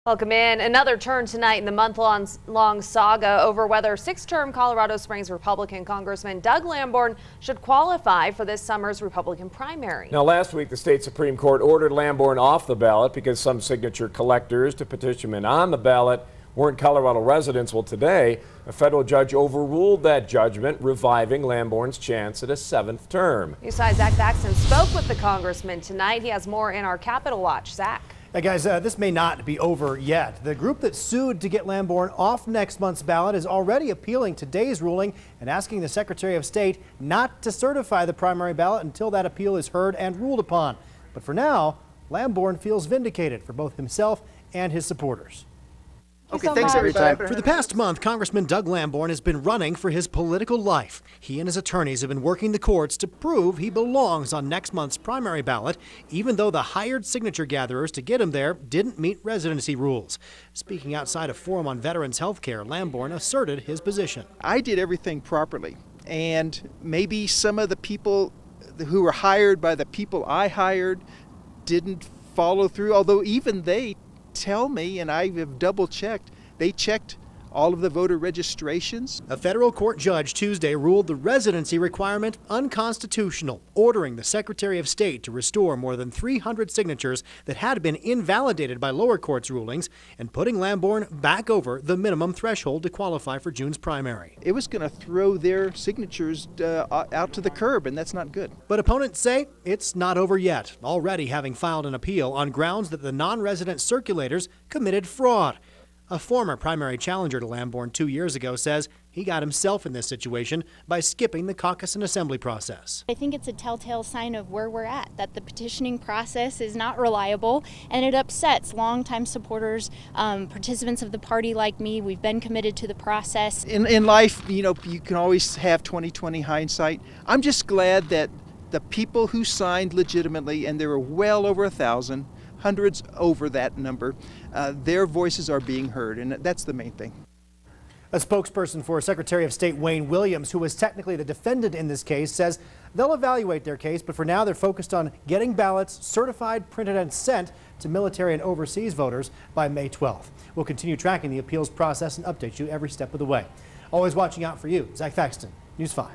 Welcome in. Another turn tonight in the month-long saga over whether six-term Colorado Springs Republican Congressman Doug Lamborn should qualify for this summer's Republican primary. Now, last week, the state Supreme Court ordered Lamborn off the ballot because some signature collectors to petition him on the ballot weren't Colorado residents. Well, today, a federal judge overruled that judgment, reviving Lamborn's chance at a seventh term. News 5's Zach Thaxton spoke with the congressman tonight. He has more in our Capitol Watch. Zach. Hey guys, this may not be over yet. The group that sued to get Lamborn off next month's ballot is already appealing today's ruling and asking the Secretary of State not to certify the primary ballot until that appeal is heard and ruled upon. But for now, Lamborn feels vindicated for both himself and his supporters. Okay, thanks everybody. For the past month, Congressman Doug Lamborn has been running for his political life. He and his attorneys have been working the courts to prove he belongs on next month's primary ballot, even though the hired signature gatherers to get him there didn't meet residency rules. Speaking outside a forum on veterans health care, Lamborn asserted his position. I did everything properly, and maybe some of the people who were hired by the people I hired didn't follow through, although even they tell me, and I have double checked, they checked all of the voter registrations. A federal court judge Tuesday ruled the residency requirement unconstitutional, ordering the Secretary of State to restore more than 300 signatures that had been invalidated by lower courts' rulings and putting Lamborn back over the minimum threshold to qualify for June's primary. It was going to throw their signatures out to the curb, and that's not good. But opponents say it's not over yet, already having filed an appeal on grounds that the non-resident circulators committed fraud. A former primary challenger to Lamborn 2 years ago says he got himself in this situation by skipping the caucus and assembly process. I think it's a telltale sign of where we're at, that the petitioning process is not reliable, and it upsets longtime supporters, participants of the party like me. We've been committed to the process. In life, you know, you can always have 20/20 hindsight. I'm just glad that the people who signed legitimately, and there were well over 1,000, hundreds over that number, their voices are being heard, and that's the main thing. A spokesperson for Secretary of State Wayne Williams, who was technically the defendant in this case, says they'll evaluate their case, but for now they're focused on getting ballots certified, printed, and sent to military and overseas voters by May 12th. We'll continue tracking the appeals process and update you every step of the way. Always watching out for you. Zach Thaxton, News 5.